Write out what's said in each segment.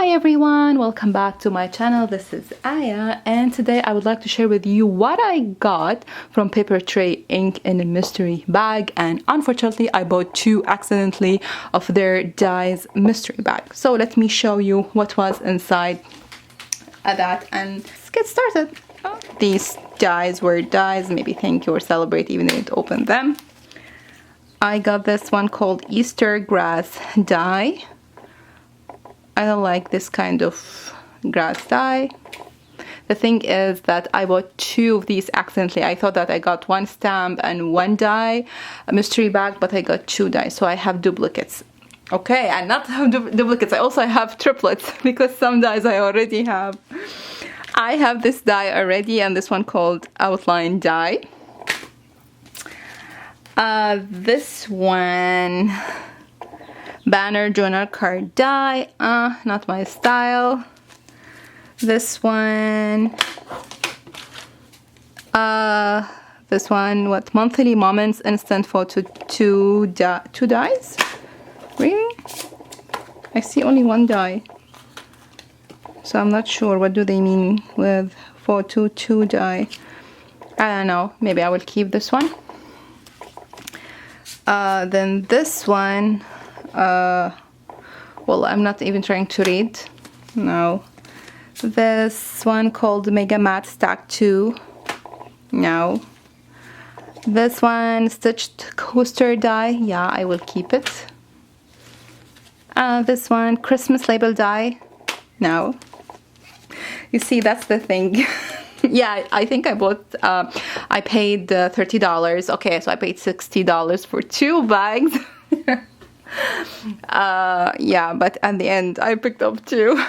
Hi everyone, welcome back to my channel. This is Aya, and today I would like to share with you what I got from PTI Ink in a mystery bag. And unfortunately I bought two accidentally of their dies mystery bag. So let me show you what was inside that and let's get started. These dies were dies, maybe thank you or celebrate, even though I didn't open them. I got this one called Easter grass die. I don't like this kind of grass dye. The thing is that I bought two of these accidentally. I thought that I got one stamp and one die, a mystery bag, but I got two dies, so I have duplicates. Okay, and not duplicates, I also have triplets because some dies I already have. I have this die already, and this one called outline die. This one, banner journal card die, not my style. This one, what, monthly moments instant photo, two dies? Really? I see only one die, so I'm not sure what do they mean with photo two die. I don't know, maybe I will keep this one. Then this one, well, I'm not even trying to read. No. This one called Mega Matte Stack 2. No. This one, Stitched Coaster Die. Yeah, I will keep it. This one, Christmas Label Die. No. You see, that's the thing. Yeah, I think I bought, I paid $30. Okay, so I paid $60 for two bags. Yeah, but at the end I picked up two.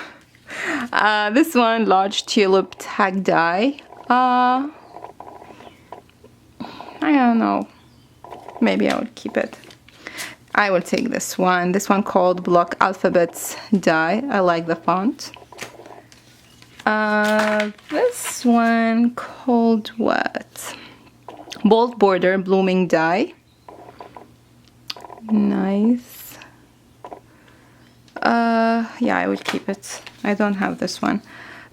This one, large tulip tag die. I don't know, maybe I will keep it. I will take this one called block alphabets die. I like the font. This one called what, bold border blooming die. Nice. Yeah, I would keep it. I don't have this one.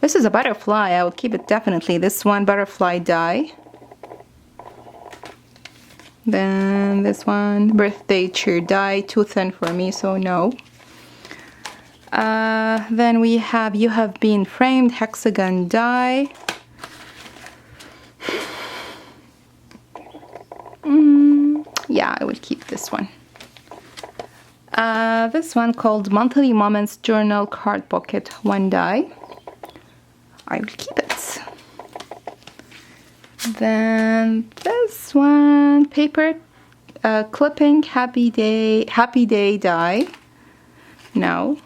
This is a butterfly. I will keep it definitely. This one, butterfly die. Then this one, birthday cheer die. Too thin for me, so no. Then we have You Have Been Framed hexagon die. Yeah, I will keep this one. This one called Monthly Moments Journal Card Pocket, one die. I will keep it. Then this one, paper clipping happy day die. No.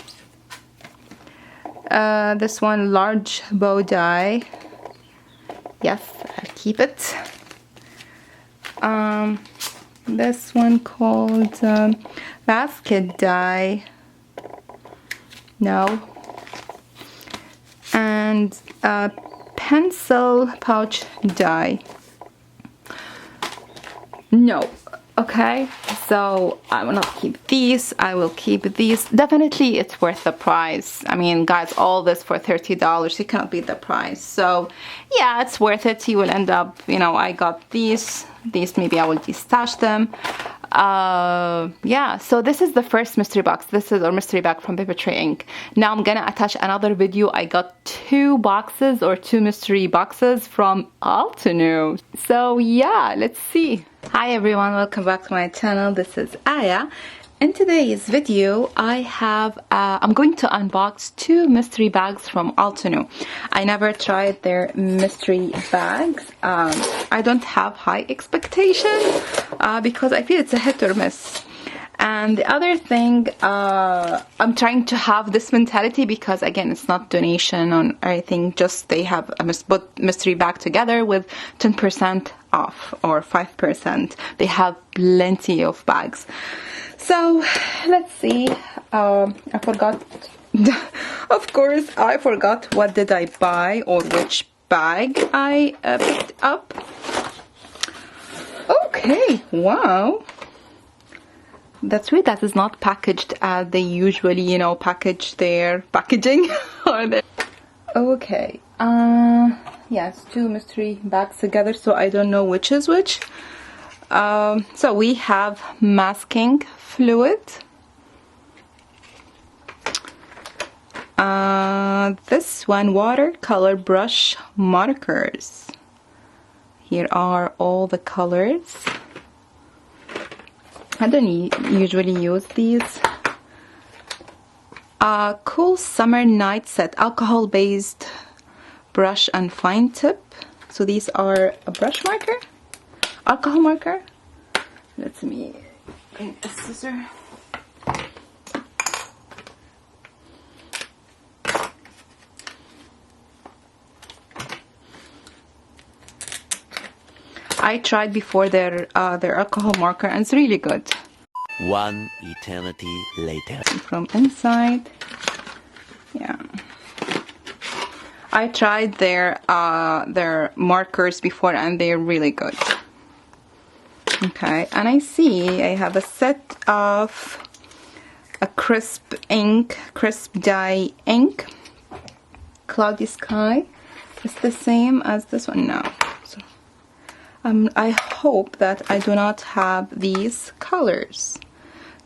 This one, large bow die. Yes, I'll keep it. This one called basket die. No. And pencil pouch die. No. Okay, so I will not keep these. I will keep these. Definitely it's worth the price. I mean, guys, all this for $30, you cannot beat the price. So yeah, it's worth it. You will end up, you know, I got these maybe I will destash them. Yeah, so this is the first mystery box. This is our mystery bag from PTI Ink. Now I'm gonna attach another video. I got two boxes or two mystery boxes from Altenew. So yeah, let's see. Hi everyone, welcome back to my channel. This is Aya. In today's video, I'm going to unbox two mystery bags from Altenew. I never tried their mystery bags. I don't have high expectations because I feel it's a hit or miss. And the other thing, I'm trying to have this mentality because, again, it's not donation on anything, just they have a mystery bag together with 10% off or 5%. They have plenty of bags. So let's see. I forgot. Of course, I forgot what did I buy or which bag I picked up. Okay, wow. That's weird that is not packaged as they usually, you know, package their packaging. Or their... Okay. Yes, two mystery bags together, so I don't know which is which. So we have masking fluid. This one, watercolor brush markers. Here are all the colors. I don't usually use these. Cool summer night set, alcohol based brush and fine tip. So these are a brush marker, alcohol marker. Let me bring a scissor. I tried before their alcohol marker and it's really good. One eternity later. From inside, yeah. I tried their markers before and they're really good. Okay, and I see I have a set of a crisp dye ink, cloudy sky. It's the same as this one now. So I hope that I do not have these colors.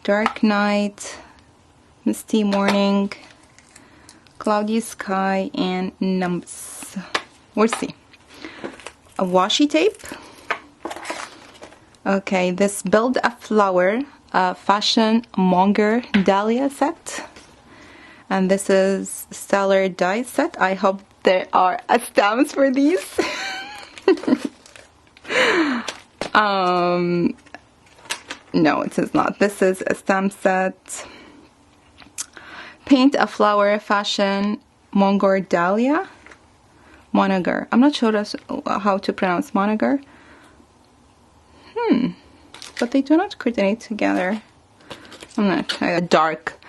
Dark night, misty morning, cloudy sky, and numbs. We'll see. A washi tape. Okay, this Build a Flower Fashion Monger Dahlia set. And this is Stellar Die set. I hope there are stamps for these. No, it is not. This is a stamp set. Paint a Flower Fashion Monger Dahlia. Monager. I'm not sure how to pronounce Monager. But they do not coordinate together. I'm not sure. A dark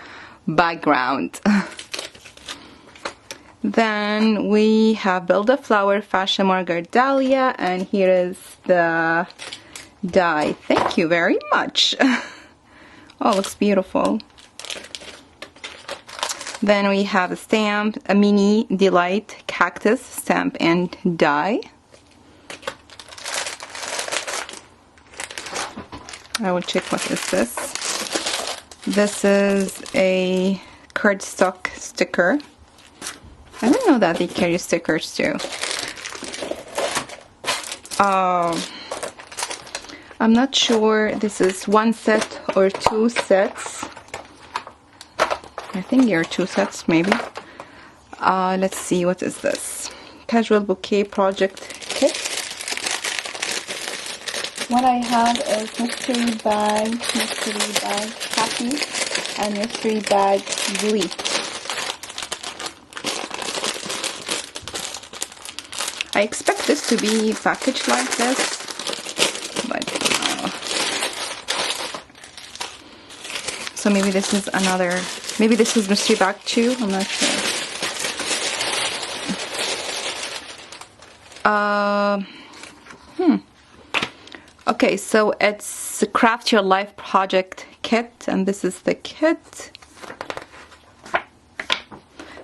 background. Then we have Build a Flower Fashion Monager Dahlia, and here is the die. Thank you very much. Oh, looks beautiful. Then we have a stamp, a mini delight cactus stamp and die. I will check what is this. This is a cardstock sticker. I didn't know that they carry stickers too. I'm not sure this is one set or two sets. I think there are two sets maybe. Let's see, what is this? Casual Bouquet Project Kit. What I have is mystery bag happy, and mystery bag glee. I expect this to be packaged like this, but so maybe this is another, maybe this is mystery bag too, I'm not sure. Okay, so it's the Craft Your Life Project Kit, and this is the kit.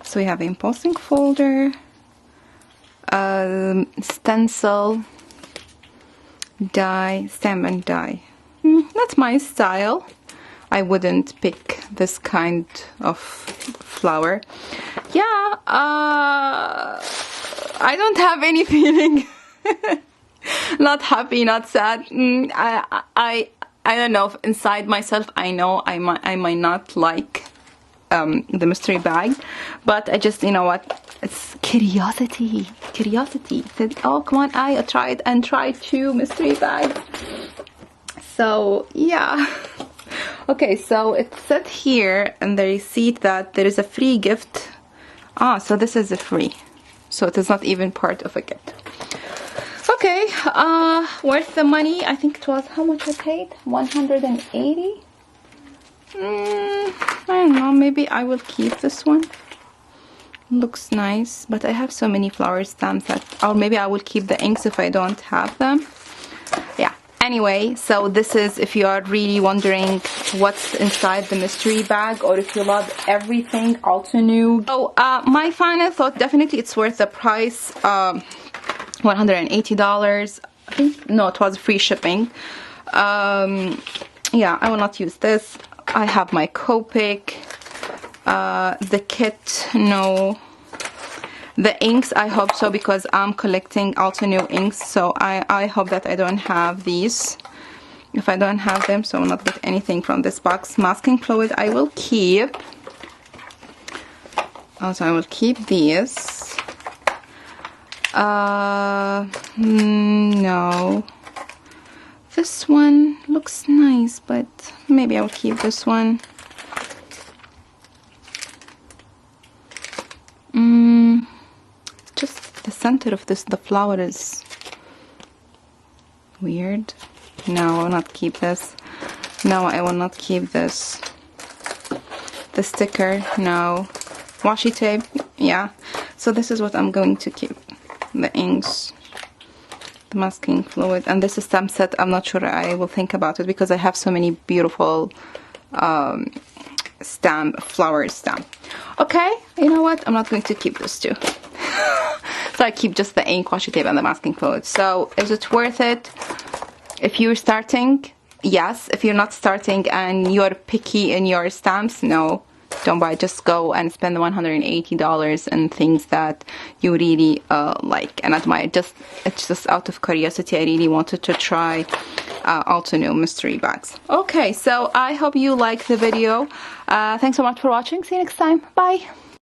So we have an embossing folder, stencil, die, stamp and die. That's my style. I wouldn't pick this kind of flower. Yeah, I don't have any feeling. Not happy, not sad. I don't know. Inside myself, I know I might not like the mystery bag, but I just, you know what? It's curiosity. Said, oh come on, I tried two mystery bags. So yeah. Okay, so it said here in the receipt that there is a free gift. So this is a free. So it is not even part of a gift. Okay, worth the money. I think it was, how much I paid? 180. I don't know, maybe I will keep this one. Looks nice, but I have so many flower stamps that, or maybe I will keep the inks if I don't have them. Yeah, Anyway, so this is if you are really wondering what's inside the mystery bag, or if you love everything Altenew. So my final thought, definitely it's worth the price. $180. I think, no, it was free shipping. Yeah, I will not use this. I have my Copic. The kit, no. The inks, I hope so, because I'm collecting Altenew inks, so I hope that I don't have these. If I don't have them, so I will not get anything from this box. Masking fluid I will keep. Also, I will keep these. No. This one looks nice, but maybe I will keep this one. Just the center of this, the flower is weird. No, I will not keep this. No, I will not keep this. The sticker, no. Washi tape, yeah. So this is what I'm going to keep. The inks, the masking fluid, and this is stamp set. I'm not sure I will think about it because I have so many beautiful flower stamp. Okay, you know what? I'm not going to keep this too. So I keep just the ink, washi tape, and the masking fluid. So is it worth it? If you're starting, yes. If you're not starting and you're picky in your stamps, no. Don't buy. Just go and spend the $180 on things that you really like and admire. It's just out of curiosity. I really wanted to try Altenew mystery bags. Okay, so I hope you liked the video. Thanks so much for watching. See you next time. Bye.